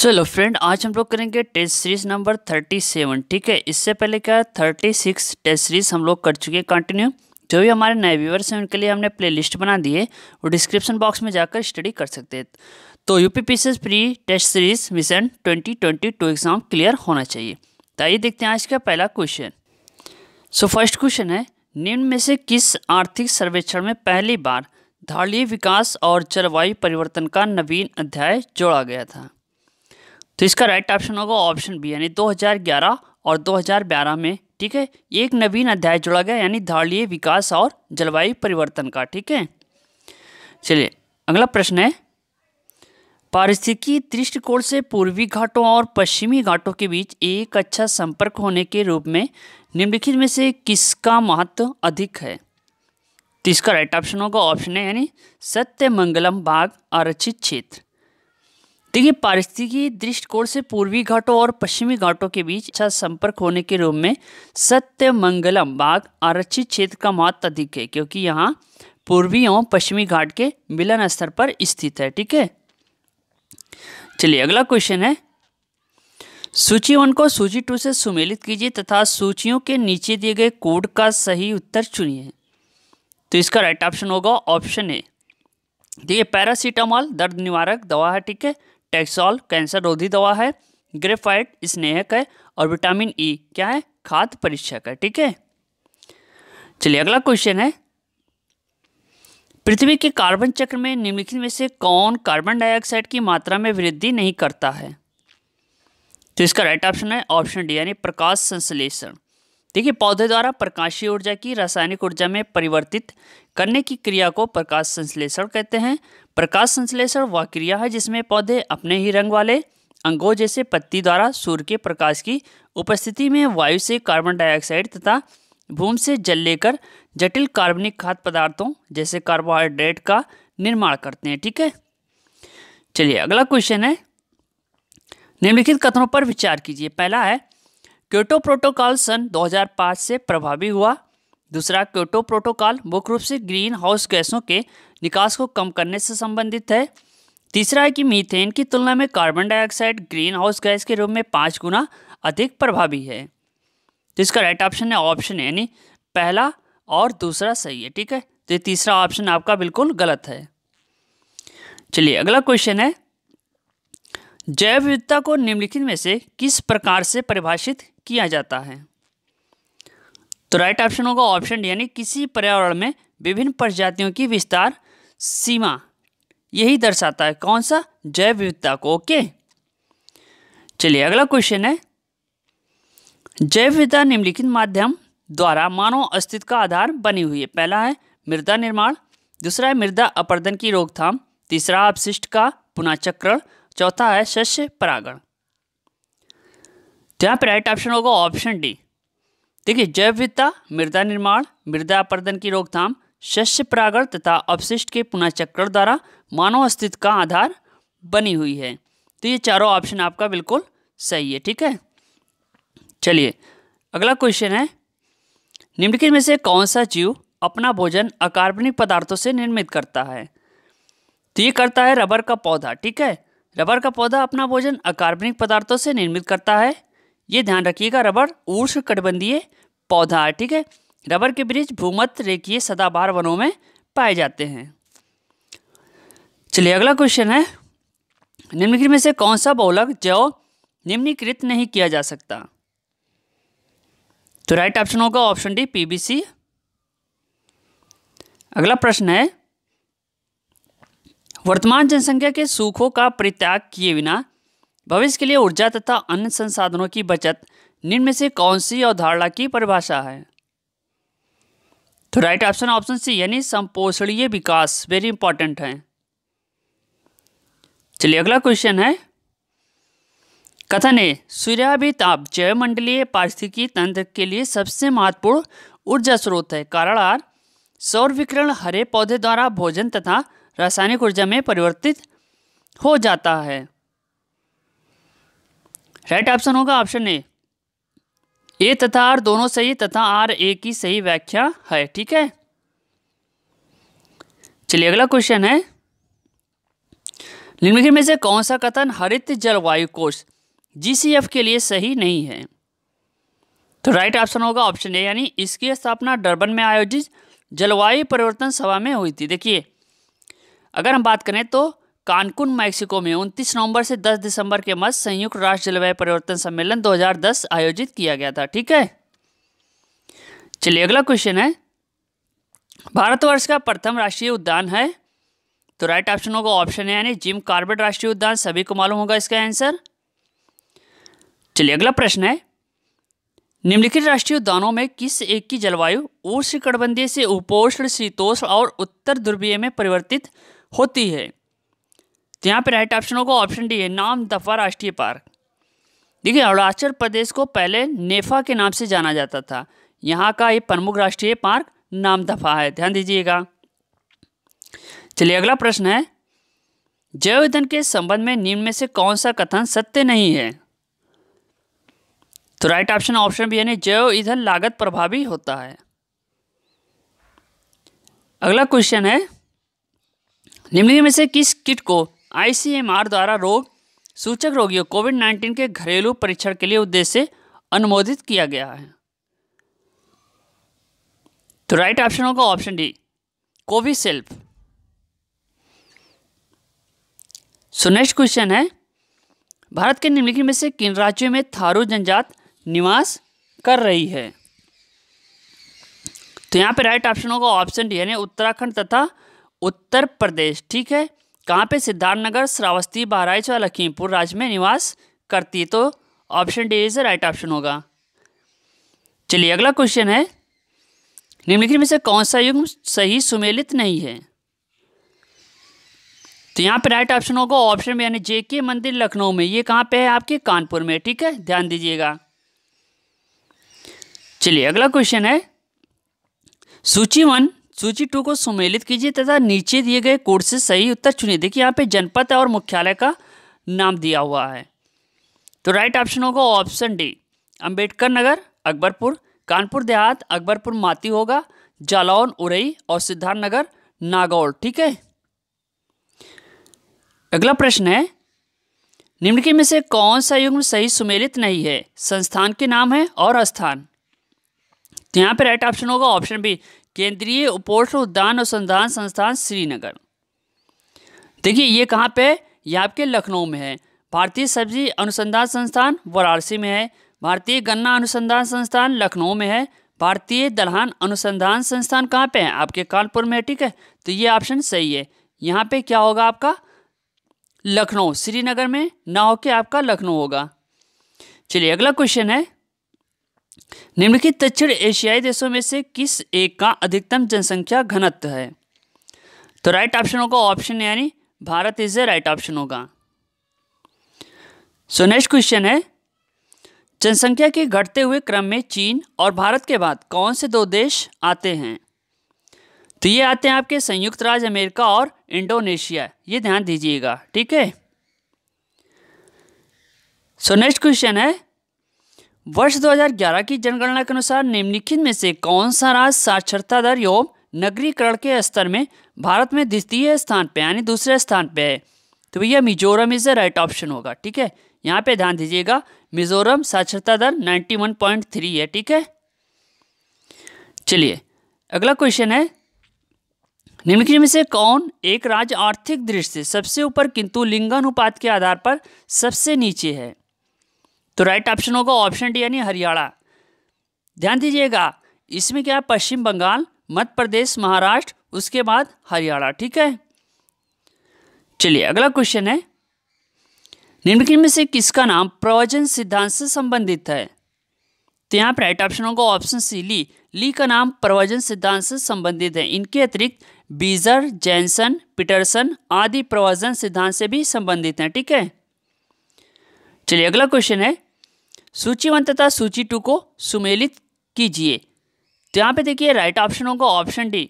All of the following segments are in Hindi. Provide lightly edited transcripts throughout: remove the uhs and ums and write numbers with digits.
चलो फ्रेंड, आज हम लोग करेंगे टेस्ट सीरीज नंबर 37। ठीक है, इससे पहले क्या 36 टेस्ट सीरीज हम लोग कर चुके हैं कंटिन्यू। जो भी हमारे नए व्यूअर्स हैं उनके लिए हमने प्ले लिस्ट बना दी है, वो डिस्क्रिप्शन बॉक्स में जाकर स्टडी कर सकते हैं। तो UPPCS pre test series mission 2022 exam clear होना चाहिए। तो आइए देखते हैं आज का पहला क्वेश्चन। सो फर्स्ट क्वेश्चन है, निम्न में से किस आर्थिक सर्वेक्षण में पहली बार धारणीय विकास और जलवायु परिवर्तन का नवीन अध्याय जोड़ा गया था? तो इसका राइट ऑप्शन होगा ऑप्शन बी, यानी 2011 और 2012 में। ठीक है, एक नवीन अध्याय जोड़ा गया, यानी धारणीय विकास और जलवायु परिवर्तन का। ठीक है, चलिए अगला प्रश्न है, पारिस्थितिकी दृष्टिकोण से पूर्वी घाटों और पश्चिमी घाटों के बीच एक अच्छा संपर्क होने के रूप में निम्नलिखित में से किसका महत्व अधिक है? तो इसका राइट ऑप्शन होगा ऑप्शन है, यानी सत्यमंगलम बाग आरक्षित क्षेत्र। देखिए, पारिस्थितिकी दृष्टिकोण से पूर्वी घाटों और पश्चिमी घाटों के बीच अच्छा संपर्क होने के रूप में सत्यमंगलम बाग आरक्षित क्षेत्र का महत्व अधिक है, क्योंकि यहाँ पूर्वी एवं पश्चिमी घाट के मिलन स्तर पर स्थित है। ठीक है, चलिए अगला क्वेश्चन है, सूची 1 को सूची 2 से सुमेलित कीजिए तथा सूचियों के नीचे दिए गए कोड का सही उत्तर चुनिए। तो इसका राइट ऑप्शन होगा ऑप्शन ए। देखिए, पैरासीटामॉल दर्द निवारक दवा है। ठीक है, टैक्सॉल कैंसर रोधी दवा है, ग्रेफाइट स्नेहक है, और विटामिन ई क्या है, खाद्य परीक्षक है। ठीक है, चलिए अगला क्वेश्चन है, पृथ्वी के कार्बन चक्र में निम्नलिखित में से कौन कार्बन डाइऑक्साइड की मात्रा में वृद्धि नहीं करता है? तो इसका राइट ऑप्शन है ऑप्शन डी, यानी प्रकाश संश्लेषण। देखिए, पौधे द्वारा प्रकाशीय ऊर्जा की रासायनिक ऊर्जा में परिवर्तित करने की क्रिया को प्रकाश संश्लेषण कहते हैं। प्रकाश संश्लेषण वह क्रिया है जिसमें पौधे अपने ही रंग वाले अंगों जैसे पत्ती द्वारा सूर्य के प्रकाश की उपस्थिति में वायु से कार्बन डाइऑक्साइड तथा भूमि से जल लेकर जटिल कार्बनिक खाद्य पदार्थों जैसे कार्बोहाइड्रेट का निर्माण करते हैं। ठीक है, चलिए अगला क्वेश्चन है, निम्नलिखित कथनों पर विचार कीजिए। पहला है, क्योटो प्रोटोकॉल सन 2005 से प्रभावी हुआ। दूसरा, क्योटो प्रोटोकॉल मुख्य रूप से ग्रीन हाउस गैसों के निकास को कम करने से संबंधित है। तीसरा है कि मीथेन की तुलना में carbon dioxide green house gas के रूप में 5 गुना अधिक प्रभावी है। तो इसका राइट ऑप्शन है ऑप्शन है, यानी पहला और दूसरा सही है। ठीक है, तो ये तीसरा ऑप्शन आपका बिल्कुल गलत है। चलिए अगला क्वेश्चन है, जैव विविधता को निम्नलिखित में से किस प्रकार से परिभाषित किया जाता है? तो राइट ऑप्शन होगा ऑप्शन डी, यानी किसी पर्यावरण में विभिन्न प्रजातियों की विस्तार सीमा, यही दर्शाता है कौन सा, जैव विविधता को। ओके, चलिए अगला क्वेश्चन है, जैव विविधता निम्नलिखित माध्यम द्वारा मानव अस्तित्व का आधार बनी हुई है। पहला है मृदा निर्माण, दूसरा है मृदा अपरदन की रोकथाम, तीसरा अपशिष्ट का पुनःचक्रण, चौथा है शस्य परागण। यहाँ पे राइट ऑप्शन होगा ऑप्शन डी। देखिए, जैव विविधता, मृदा निर्माण, मृदा अपरदन की रोकथाम, शस्य परागण तथा अपशिष्ट के पुनःचक्रण द्वारा मानव अस्तित्व का आधार बनी हुई है। तो ये चारों ऑप्शन आपका बिल्कुल सही है। ठीक है, चलिए अगला क्वेश्चन है, निम्नलिखित में से कौन सा जीव अपना भोजन अकार्बनिक पदार्थों से निर्मित करता है? तो ये करता है रबर का पौधा। ठीक है, रबर का पौधा अपना भोजन अकार्बनिक पदार्थों से निर्मित करता है। ये ध्यान रखिएगा, रबर उष्णकटिबंधीय पौधा है। ठीक है, रबर के वृक्ष भूमध्य रेखीय सदाबहार वनों में पाए जाते हैं। चलिए अगला क्वेश्चन है, निम्नलिखित में से कौन सा बहुलक जो निम्नीकृत नहीं किया जा सकता? तो राइट ऑप्शन होगा ऑप्शन डी, पीबीसी। अगला प्रश्न है, वर्तमान जनसंख्या के सुखों का परित्याग किए बिना भविष्य के लिए ऊर्जा तथा अन्य संसाधनों की बचत निम्न में से कौन सी अवधारणा की परिभाषा है? तो राइट ऑप्शन ऑप्शन सी, यानी संपोषणीय विकास, वेरी इंपॉर्टेंट है। चलिए अगला क्वेश्चन है, कथन है, सूर्याभिताप जैवमंडलीय पारिस्थितिकी तंत्र के लिए सबसे महत्वपूर्ण ऊर्जा स्रोत है। कारण आर, सौर विकिरण हरे पौधे द्वारा भोजन तथा रासायनिक ऊर्जा में परिवर्तित हो जाता है। राइट ऑप्शन होगा ऑप्शन ए तथा आर दोनों सही तथा आर ए की सही व्याख्या है। ठीक है, चलिए अगला क्वेश्चन है, निम्नलिखित में से कौन सा कथन हरित जलवायु कोष GCF के लिए सही नहीं है? तो राइट ऑप्शन होगा ऑप्शन ए, यानी इसकी स्थापना डरबन में आयोजित जलवायु परिवर्तन सभा में हुई थी। देखिए, अगर हम बात करें तो कानकुन मैक्सिको में 29 नवंबर से 10 दिसंबर के मध्य संयुक्त राष्ट्र जलवायु परिवर्तन सम्मेलन 2010 आयोजित किया गया था। ठीक है, चलिए अगला क्वेश्चन है, भारतवर्ष का प्रथम राष्ट्रीय उद्यान है? तो राइट ऑप्शन होगा ऑप्शन है, यानी जिम कॉर्बेट राष्ट्रीय उद्यान। सभी को मालूम होगा इसका आंसर। चलिए अगला प्रश्न है, निम्नलिखित राष्ट्रीय उद्यानों में किस एक की जलवायु उष्णकटिबंधीय से उपोष्ण, शीतोष्ण और उत्तर ध्रुवीय में परिवर्तित होती है? तो यहाँ पे राइट ऑप्शन होगा ऑप्शन डी है, नामदफा राष्ट्रीय पार्क। देखिए, अरुणाचल प्रदेश को पहले नेफा के नाम से जाना जाता था, यहाँ का ये प्रमुख राष्ट्रीय पार्क नामदफा है, ध्यान दीजिएगा। चलिए अगला प्रश्न है, जैव ईंधन के संबंध में निम्न में से कौन सा कथन सत्य नहीं है? तो राइट ऑप्शन ऑप्शन बी, यानी जैव ईंधन लागत प्रभावी होता है। अगला क्वेश्चन है, निम्नलिखित में से किस किट को ICMR द्वारा रोग सूचक रोगियों कोविड-19 के घरेलू परीक्षण के लिए उद्देश्य से अनुमोदित किया गया है? तो राइट ऑप्शन होगा option D, Covishield. So next question है, भारत के निम्नलिखित में से किन राज्यों में थारू जनजात निवास कर रही है? तो यहाँ पे राइट ऑप्शन होगा ऑप्शन डी, यानी उत्तराखंड तथा उत्तर प्रदेश। ठीक है, कहाँ पे? सिद्धार्थनगर, श्रावस्ती, बहराइच और लखीमपुर राज्य में निवास करती है। तो option D is right option होगा। चलिए अगला क्वेश्चन है, निम्नलिखित में से कौन सा युग्म सही सुमेलित नहीं है? तो यहाँ पे राइट ऑप्शन होगा ऑप्शन में, यानी JK मंदिर लखनऊ में। ये कहाँ पे है? आपके कानपुर में। ठीक है, ध्यान दीजिएगा। चलिए अगला क्वेश्चन है, सूची 1 सूची 2 को सुमेलित कीजिए तथा नीचे दिए गए कोड से सही उत्तर चुनिए। देखिए, यहाँ पे जनपद और मुख्यालय का नाम दिया हुआ है। तो राइट ऑप्शन होगा ऑप्शन डी, अंबेडकर नगर अकबरपुर, कानपुर देहात अकबरपुर माती होगा, जालौन उरई और सिद्धार्थ नगर नागौर। ठीक है, अगला प्रश्न है, निम्नलिखित में से कौन सा युग्म सही सुमेलित नहीं है? संस्थान के नाम है और स्थान। तो यहाँ पे राइट ऑप्शन होगा ऑप्शन बी, केंद्रीय उपोष्ण उद्यान अनुसंधान संस्थान श्रीनगर। देखिए, ये कहाँ पे? ये आपके लखनऊ में है। भारतीय सब्जी अनुसंधान संस्थान वाराणसी में है, भारतीय गन्ना अनुसंधान संस्थान लखनऊ में है, भारतीय दलहन अनुसंधान संस्थान कहाँ पे है? आपके कानपुर में है। ठीक है, तो ये ऑप्शन सही है। यहाँ पे क्या होगा आपका? लखनऊ, श्रीनगर में ना होके आपका लखनऊ होगा। चलिए अगला क्वेश्चन है, निम्नलिखित दक्षिण एशियाई देशों में से किस एक का अधिकतम जनसंख्या घनत्व है? तो राइट ऑप्शन होगा ऑप्शन, यानी Bharat is a right option होगा। सो नेक्स्ट क्वेश्चन है, जनसंख्या के घटते हुए क्रम में चीन और भारत के बाद कौन से 2 देश आते हैं? तो ये आते हैं आपके संयुक्त राज्य अमेरिका और इंडोनेशिया। ये ध्यान दीजिएगा। ठीक है, सो नेक्स्ट क्वेश्चन है, वर्ष 2011 की जनगणना के अनुसार निम्नलिखित में से कौन सा राज्य साक्षरता दर एवं नगरीकरण के स्तर में भारत में द्वितीय स्थान पे यानी दूसरे स्थान पे है? तो भैया Mizoram is the right option होगा। ठीक है, यहाँ पे ध्यान दीजिएगा, मिजोरम साक्षरता दर 91.3 है। ठीक है, चलिए अगला क्वेश्चन है, निम्नलिखित में से कौन एक राज्य आर्थिक दृष्टि से सबसे ऊपर किंतु लिंगानुपात के आधार पर सबसे नीचे है? तो राइट ऑप्शन होगा ऑप्शन डी, यानी हरियाणा। ध्यान दीजिएगा, इसमें क्या है? पश्चिम बंगाल, मध्य प्रदेश, महाराष्ट्र, उसके बाद हरियाणा। ठीक है, चलिए अगला क्वेश्चन है, निम्नलिखित में से किसका नाम प्रवचन सिद्धांत से संबंधित है? तो यहाँ पर राइट ऑप्शन होगा ऑप्शन सी, ली का नाम प्रवचन सिद्धांत से संबंधित है। इनके अतिरिक्त बीजर, जैनसन, पीटरसन आदि प्रवचन सिद्धांत से भी संबंधित हैं। ठीक है, चलिए अगला क्वेश्चन है, सूची 1 तथा सूची 2 को सुमेलित कीजिए। तो यहाँ पे देखिए राइट ऑप्शन होगा ऑप्शन डी।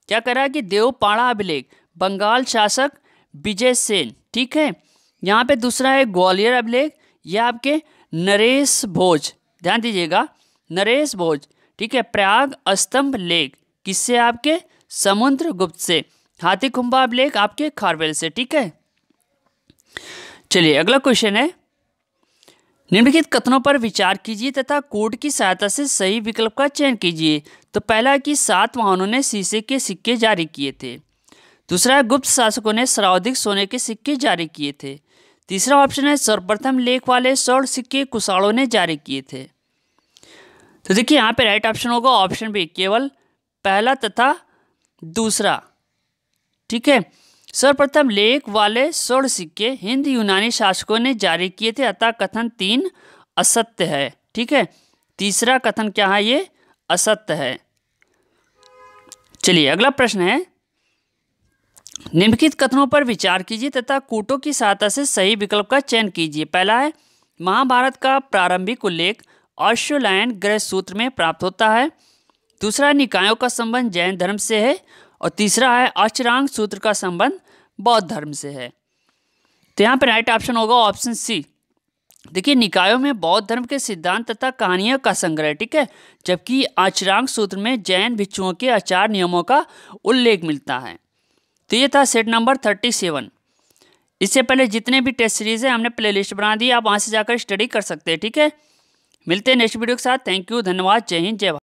क्या कह रहा है कि देवपाड़ा अभिलेख बंगाल शासक विजय सेन। ठीक है, यहाँ पे दूसरा है ग्वालियर अभिलेख, यह आपके नरेश भोज। ध्यान दीजिएगा, नरेश भोज। ठीक है, प्रयाग स्तंभ लेख किससे? आपके समुद्रगुप्त से। हाथीखुम्बा अभिलेख आपके खारवेल से। ठीक है, चलिए अगला क्वेश्चन है, निम्नलिखित कथनों पर विचार कीजिए तथा कोड की सहायता से सही विकल्प का चयन कीजिए। तो पहला है कि सातवाहनों ने शीशे के सिक्के जारी किए थे। दूसरा है गुप्त शासकों ने सर्वाधिक सोने के सिक्के जारी किए थे। तीसरा ऑप्शन है सर्वप्रथम लेख वाले स्वर्ण सिक्के कुशाणों ने जारी किए थे। तो देखिए यहाँ पे राइट ऑप्शन होगा ऑप्शन बी, केवल पहला तथा दूसरा। ठीक है, सर्वप्रथम लेख वाले स्वर्ण सिक्के हिंद यूनानी शासकों ने जारी किए थे, अतः कथन 3 असत्य है। ठीक है, तीसरा कथन क्या है, ये असत्य है। चलिए अगला प्रश्न है, निम्नलिखित कथनों पर विचार कीजिए तथा कूटों की सहायता से सही विकल्प का चयन कीजिए। पहला है महाभारत का प्रारंभिक उल्लेख अश्वलायन ग्रह सूत्र में प्राप्त होता है। दूसरा, निकायों का संबंध जैन धर्म से है। और तीसरा है अष्टांग सूत्र का संबंध बौद्ध धर्म से है। तो यहाँ पर राइट ऑप्शन होगा ऑप्शन सी। देखिए निकायों में बौद्ध धर्म के सिद्धांत तथा कहानियों का संग्रह, ठीक है, जबकि अष्टांग सूत्र में जैन भिक्षुओं के आचार नियमों का उल्लेख मिलता है। तो ये था सेट नंबर 37। इससे पहले जितने भी टेस्ट सीरीज है हमने प्लेलिस्ट बना दी, आप वहाँ से जाकर स्टडी कर सकते हैं। ठीक है, मिलते हैं नेक्स्ट वीडियो के साथ। थैंक यू, धन्यवाद, जय हिंद, जय भारत।